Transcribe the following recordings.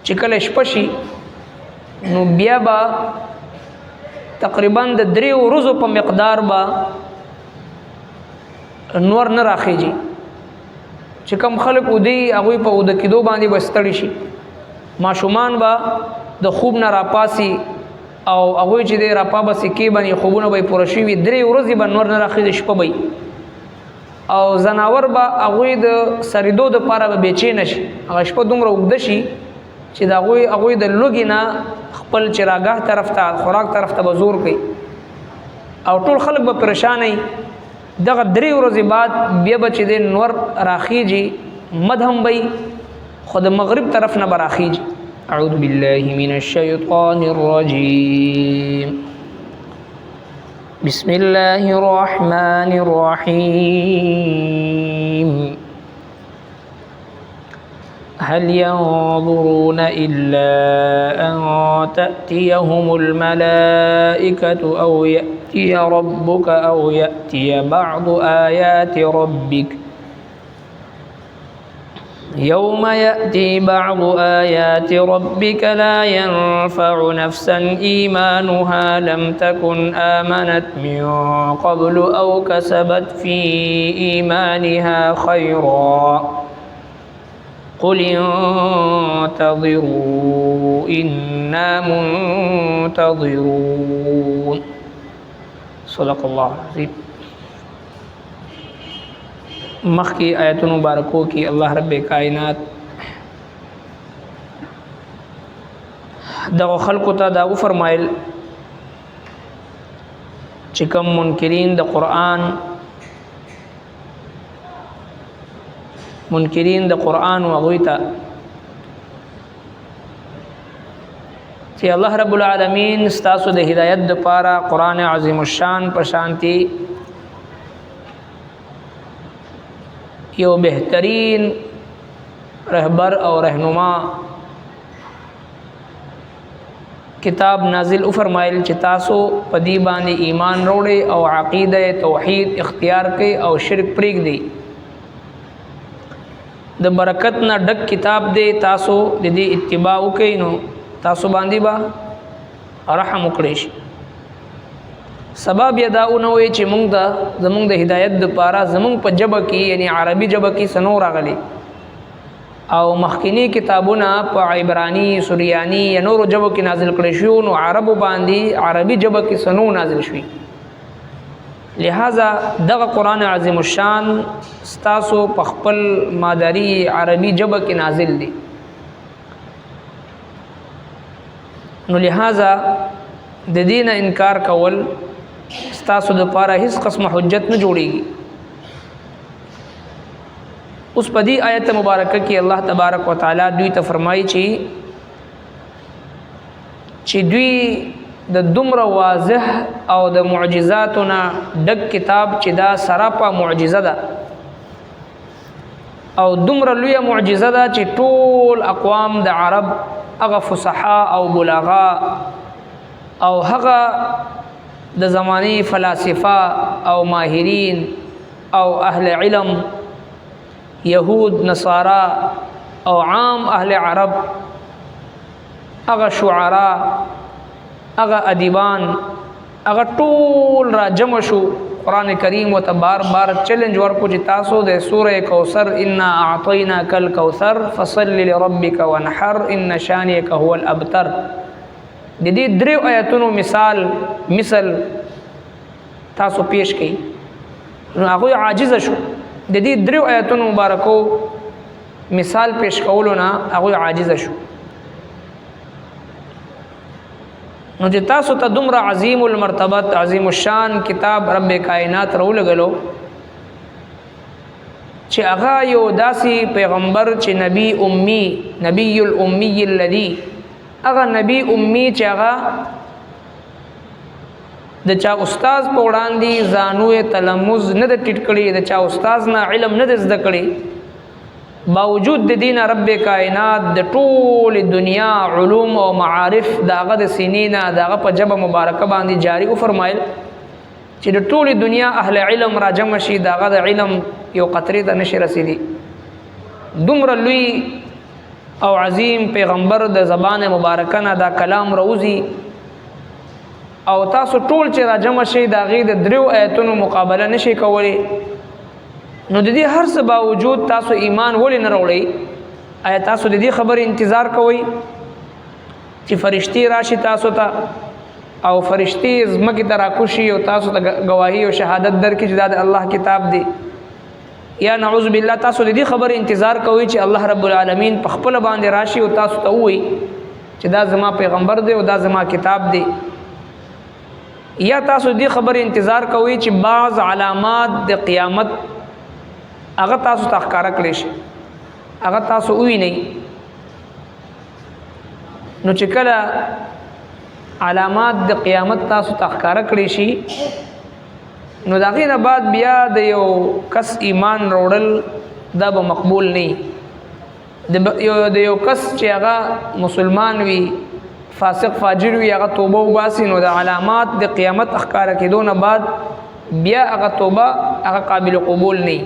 چې کله شپه شي نو بیا به تقریبا د 3 ورځو په مقدار به نور نه راخیږي چې کم خلک ودی هغوی په وده کېدو باندې به ستړي شي ماشومان به د خوب نه راپاسي او هغوی چې دی راپابسي کې باندې خوبونه به یې پوره شوي 3 ورځې به نور نه راخیږي شپه به او زناور به هغوی د سریدو دپاره به بېچینه شي هغه شپه دومره اوږده شي چې د هغوی د لوږې نه خپل چراګاه طرف ته خوراک طرف ته به زور کوي او ټول خلک به پریشانه وي دغه 3 ورځې بعد بیا به چې دی نور راخیږي مد هم به خو د مغرب طرف نه به راخیږي اعوذ بالله من الشیطان الرجیم بسم الله الرحمن الرحیم هل ينظرون إلا أن تأتيهم الملائكة أو يأتي ربك أو يأتي بعض آيات ربك يوم يأتي بعض آيات ربك لا ينفع نفسا إيمانها لم تكن آمنت من قبل أو كسبت في إيمانها خيرا قل انتظروا إنا منتظرون صدق الله العظيم مخی آیت مبارکو کی اللہ رب کائنات دغه خلقو ته دا فرمایل چې کوم منکرین د قرآن و هغوی ته چې الله رب العالمین ستاسو د هدایت دپاره قرآن عظیم الشان په شانتي یو بهترین رهبر او رهنما کتاب نازل فرمایل چې تاسو په دې باندې ایمان وروړئ او عقیده توحید اختیار کړئ او شرک پرېږدئ د برکت نه ډک کتاب دی تاسو د دې اتباع وکړئ نو تاسو باندې به رحم وکړی شي سبب یې دا ونه وي چې موږ زموږ د هدایت دپاره زموږ په ژبه کې یعنی عربي ژبه کې څه نو راغلی او مخکینی کتابونه په عبرانی سوریانی یا نورو ژبو کې نازل کړی شو نو عربو باندې عربي ژبه کې څه نو نازل شوي لہذا دغه قرآن عظیم الشان ستاسو په خپل مادری عربي ژبه کې نازل دی نو لہذا د دین انکار کول ستاسو دپاره هیڅ قسمه حجت نه جوړیږي اوس په دې آیت مبارکه کې الله تبارک وتعالی دوی ته فرمایي چې دوی د دومره واضح او د معجزاتونه ډک کتاب چې دا سراپا معجزه ده او دومره لویه معجزه ده چې ټول اقوام د عرب هغه فصحا او بلاغا او هغه د زمانی فلاسفه او ماهرین او اهل علم یهود نصارا او عام اهل عرب هغه شعرا هغه ادیبان هغه ټول را جمع شو قرآن کریم وته بار بار چیلنج ورکو چې تاسو د سوره کوثر انا اعطیناک الکوثر فصل لربک وانحر ان شانئک هو الابتر د دې 3 آیاتونو مثل تاسو پیش کړئ نو هغه عاجز شو د دې 3 آیاتونو مبارکو مثال پیش کولو نه هغه عاجز شو نو چې تاسو ته دومره عظیم المرتبت عظیم الشان کتاب رب کائنات راولګلو چې هغه یو داسې پیغمبر چې نبی الامی الذي هغه نبی امی چې هغه د چا استاد په وړاندې ځانوې تلمذ نه د ټیټ کړي د چا استاد نه علم نه د زده کړي باوجود د دین رب کائنات د ټول دنیا علوم او معارف داغه د سینینا داغه په جبه مبارکه باندې جاری او فرمایل چې د ټول دنیا اهل علم راجم شي داغه د علم یو قطره ته نشي رسیدي دومره لوی او عظیم پیغمبر د زبان مبارکه نه دا کلام روزي او تاسو ټول چې را جمع شي دا غي د دریو آیتونو مقابله نشي کولی نو د دې هر څه باوجود تاسو ایمان ولې نه وروړي آیا تاسو د دې خبر انتظار کوئ چې فرشتي راشي تاسو ته او فرشتي زمکه ته راکوشي او تاسو ته گواهی او شهادت درکړي چې دا د الله کتاب دی یا نعوذ بالله تاسو د دې خبر انتظار کوئ چې الله رب العالمین په خپل باندې راشي او تاسو ته وایي چې دا زما پیغمبر دی او دا زما کتاب دی یا تاسو دې خبر انتظار کوئ چې بعض علامات د قیامت هغه تاسو ته ښکارا کړی شي هغه تاسو ووینئ نو چې کله علامات د قیامت تاسو ته ښکارا کړی شي نو دا غینه بعد بیا د یو کس ایمان وروړل دا به مقبول نه د یو کس چې هغه مسلمان وي فاسق فاجر وي هغه توبه وباسي نو د علامات د قیامت ښکارا کېدو نه بعد بیا هغه توبه هغه قابل قبول نه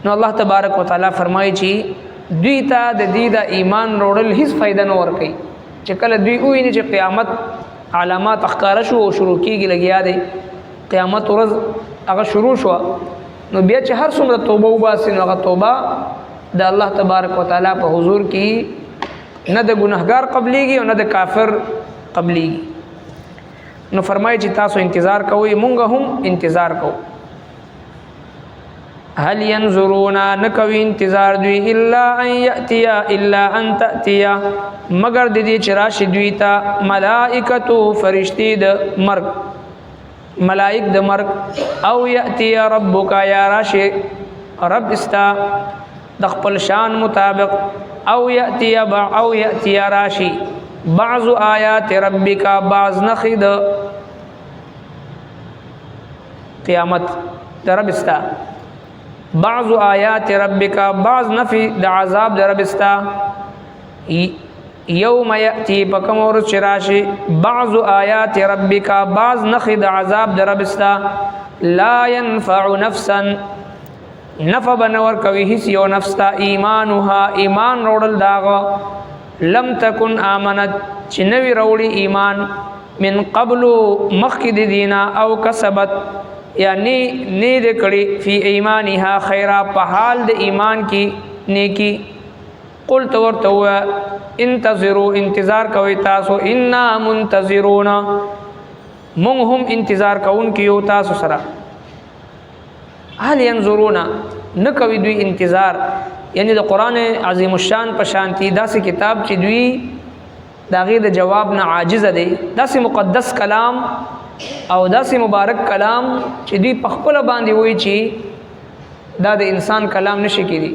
نو الله تبارک وتعالى فرمایي چې دوی ته د دې د ایمان وروړل هیڅ فائدہ نه ورکوي چې کله دوی ویني چې قیامت علامات ښکارا شو او شروع کیږي لګیا دی قیامت ورځ هغه شروع شو نو بیا چې هر څومره توبه وباسي نو هغه توبه د الله تبارک وتعالى په حضور کې نه د ګناهګار قبليږي او نه د کافر قبليږي نو فرمایي چې تاسو انتظار کوئ مونږ هم انتظار کوو هل ينظرون نکوي انتظار دوی الا ان ياتيا الا ان تاتيا مگر د دې چې راشي دوی ته ملائکه فرشتي د مرګ ملائک د مرګ او یاتی ربک یا راشی رب استا د خپل شان مطابق او یاتی راشی بعض آیات ربک بعض نخد قیامت د رب استا بعض آیات ربک بعض نفی د عذاب د رب استا یوم یاتی پکم اور چراشی بعض آیات ربک بعض نخد عذاب در ربستا لا ينفع نفسا نفع بنور کوي هیڅ یو نفس تا ایمانها ایمان روړل داغه لم تکن امنت چې نوی روړي ایمان من قبل مخکد دینا او کسبت یعنی نه دې کړي فی ایمانها خیرا په حال د ایمان کې نیکی قلت ورته انتظروا انتظار کوي تاسو انا منتظرون مونږ هم انتظار کوونکو تاسو سره هل ينظرون نکوي دوی انتظار یعنی د قران عظیم الشان په شانتی داسې کتاب چې دوی داغه د جواب نه عاجز دي داسې مقدس کلام او داسې مبارک کلام چې دوی په خپل باندې وایي چې دا د انسان کلام نشي کېدی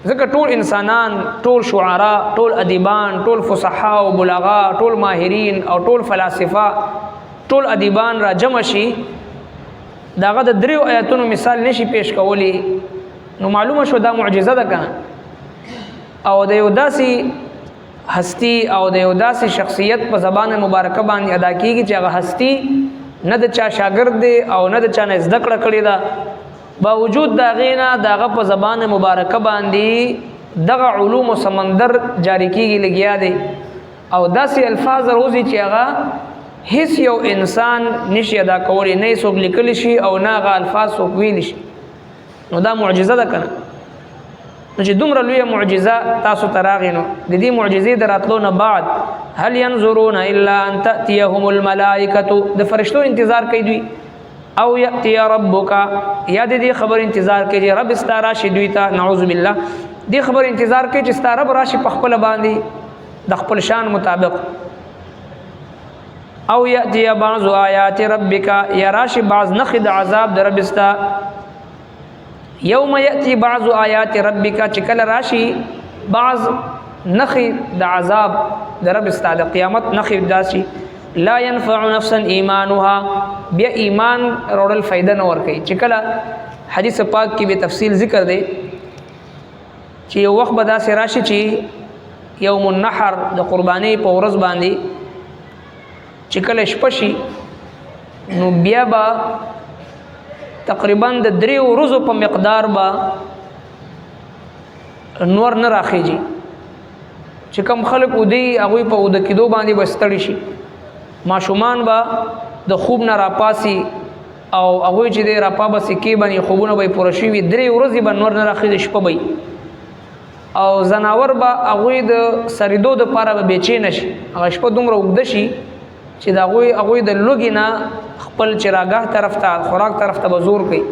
ځکه ټول انسانان ټول شعرا ټول ادیبان ټول فصحا او بلغا ټول ماهرین او ټول فلاسفه ټول ادیبان را جمع شي داغه د دریو آیاتونو مثال نشي پیش کولی نو معلومه شو دا معجزه ده کنه او د یو داسي هستی او د یو داسي شخصیت په زبان مبارکه باندې ادا کیږي چې هغه هستی نه د چا شاګرد دی او نه د چا نه زده کړه کړې ده باوجود دا غینا داغه په زبان مبارکه باندې دغه علوم او سمندر جاری کیږي لګیا دی او داسې الفاظ روزي چې هغه هیڅ یو انسان نشي ادا کولی نه څوک لیکلی شي او نه هغه الفاظ څوک ویلی شي نو دا معجزه ده کنه نو چې دومره لویه معجزه تاسو ته راغی نو د دې معجزې د راتلو نه بعد هل ينظرون الا ان تاتيهم الملائکه د فرشتو انتظار کوي دوی او یاتی ربک یا دې خبر انتظار کوي رب استارا شي دوی ته نعوذ بالله دې خبر انتظار کوي چې ستاره راشي په خپل باندې د خپل شان مطابق او یاتی بعض آیات ربک یا راشي بعض نخد عذاب در رب استا یوم یاتی بعض آیات ربک چې کله راشي بعض نخد د عذاب در رب استا د قیامت نخد داسي لا ينفع نفسا ایمانها بیا ایمان روړل فائدہ نه ور کوي چې کله حدیث پاک کې به تفصیل ذکر دی چې یو وخت به داسې راشي چې یوم النحر د قربانی په ورځ باندې چې کله شپه شي نو بیا به تقریبا د 3 ورځو په مقدار به نور نه راخیږي چې کم خلک ودی هغه په ود کېدو باندې بستړي شي ماشومان با د خوب نه راپاسي او هغه چې د راپابه سکی باندې خوبونه به پوره شي 3 ورځې به نور نه راخیږي شپه به او زناور با هغه د سریدو د پاره به بیچین شي هغه شپه دومره وګد شي چې دا هغه د لوګي نه خپل چراغاه طرف ته خوراک طرف ته بزور کوي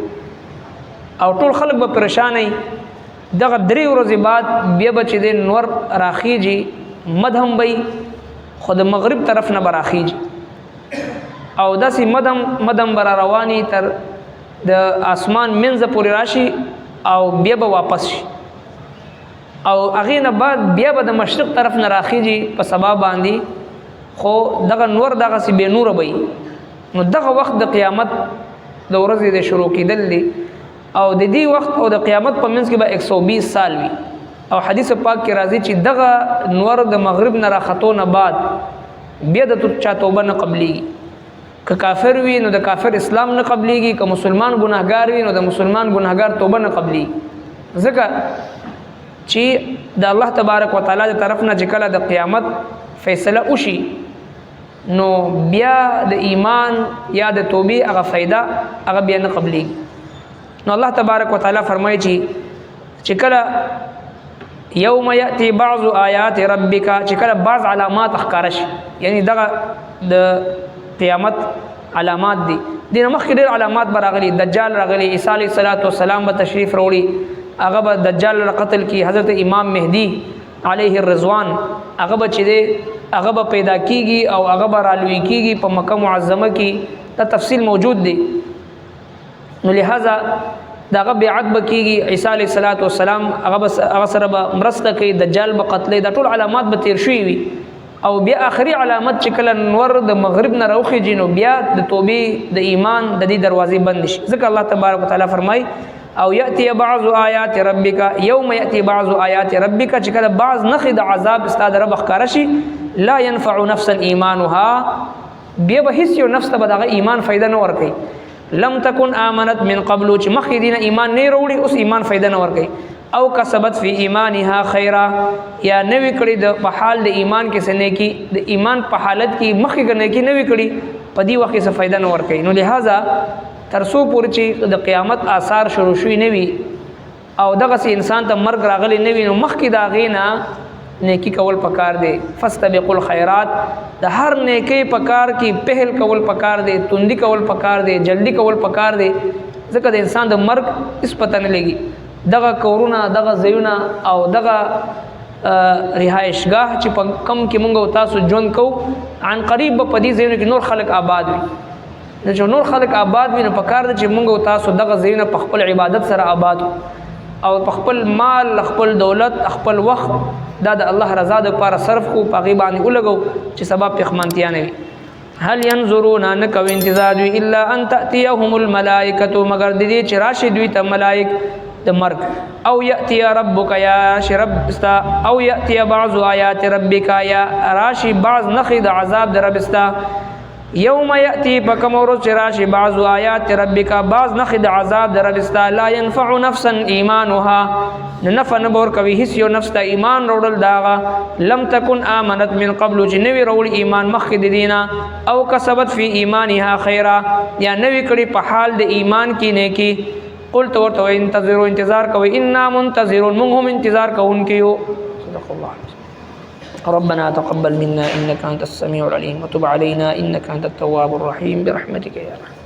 او ټول خلک به پریشان وي دغه 3 ورځې بعد بیا به چې د نور راخیږي مدهم وي خود مغرب طرف نه براخیږي او داسې مدم بر رواني تر د اسمان منځ پورې راشي او بیا به واپس شي او هغه نه بعد بیا به د مشرق طرف نه راخیږي په سبا باندې خو دغه نور دغه سی به نور وي نو دغه وخت د قیامت د ورځې د شروع کېدل دي او د دې وخت او د قیامت په منځ کې به 120 سال وي او حدیث پاک کې راځي چې دغه نور د مغرب نه راختو نه بعد بیا د چا توبه نه قبليږي که کافر وي نو د کافر اسلام نه قبليږي که مسلمان ګناهګار وي نو د مسلمان ګناهګار توبه نه قبليږي ځکه چې د الله تبارک وتعالى د طرف نه چې کله د قیامت فیصله وشي نو بیا د ایمان یا د توبې هغه فائدہ هغه بیا نه قبليږي نو الله تبارک وتعالى فرمایي چې کله یوم یاتی بعض آیات ربک چې کله بعض علامات ښکارش یعنی دغه د قیامت علامات دي دغه مخکې ډېر علامات براغلي دجال راغلي عیسی علیه السلام به تشریف وروړي هغه به دجال قتل کی حضرت امام مهدی علیه الرضوان هغه به چې هغه به پیدا کیږي او هغه به رالوي کیږي په مکه معظمه کې دا تفصیل موجود دی نو لہذا داغه بیعت بکیږي عیسی علیه السلام هغه سره به مرسته کوي دجال به قتلې دا ټول علامات به تیر شوي وي او بیا آخري علامت چې کله نور د مغرب نه راوخیږي نو بیا د توبې د ایمان د دې دروازې بند شي ځکه الله تبارک وتعالى فرمای او یاتی بعض آیات ربک یوم یاتی بعض آیات ربک چې کله بعض نخې د عذاب استاد رب ښکار شي لا ينفع نفسا ایمانها بیا به هیڅ یو نفس ته دغه ایمان فائدہ نه ورکوي لم تکن آمنت من قبل چې مخکې دینه ایمان نه وروړي اوس ایمان فائدہ نه ورکوي او کسبت فی ایمانها خیرا یا نوی کړي د په حال د ایمان کې سنه کې د ایمان په حالت کې مخکې کنه کې نوی کړي په دې وخت څه فائدہ نه ور کوي نو لہذا ترسو پور چې د قیامت آثار شروع شوي نوي او دغه سي انسان ته مرګ راغلي نوي نو مخکې دا غینا نیکی کول پکار دی فاستبقوا الخيرات د هر نیکی پکار کې پهل کول پکار دی توندی کول پکار دی جلدی کول پکار دی ځکه د انسان د مرګ اس پته نه لګي دغه کورونه دغه زیونه او دغه رهایشگاه چې په کم کې مونږ تاسو ژوند کو عن قریب په دې زیونه کې نور خلق آباد وي نو چې نور خلق آباد وي نو په کار دي چې مونږ تاسو دغه زیونه په خپل عبادت سره آباد او په خپل مال خپل دولت خپل وخت دا د الله رضا د لپاره صرف کو په غیبانی ولګو چې سبب پخمنتیا نه وي هل ينظرون ان کو انتظار وی الا ان تاتيهم الملائکه مگر دې چې راشد وي ته ملائک د مرګ او یاتی ربک یا شرب استا او یاتی بعض آیات ربک یا راشی بعض نخی د عذاب در ربستا یوم یاتی بکمور راشی بعض آیات ربک بعض نخی د عذاب در ربستا لا ينفع نفسا ایمانها نفع نبور کوي هیڅ یو نفس ته ایمان وروړل داغه لم تکن امنت من قبل جنوی وروړ ایمان مخکې د دینه او کسبت فی ایمانها خیرا یا نوی کړي په حال د ایمان کې نیکی قلت ورته انتظروا انتظار کوي ان منتظرون موږ هم انتظار کوونکیو صدق الله ربنا تقبل منا انك انت السميع العليم وتب علينا انك انت التواب الرحيم برحمتك يا رب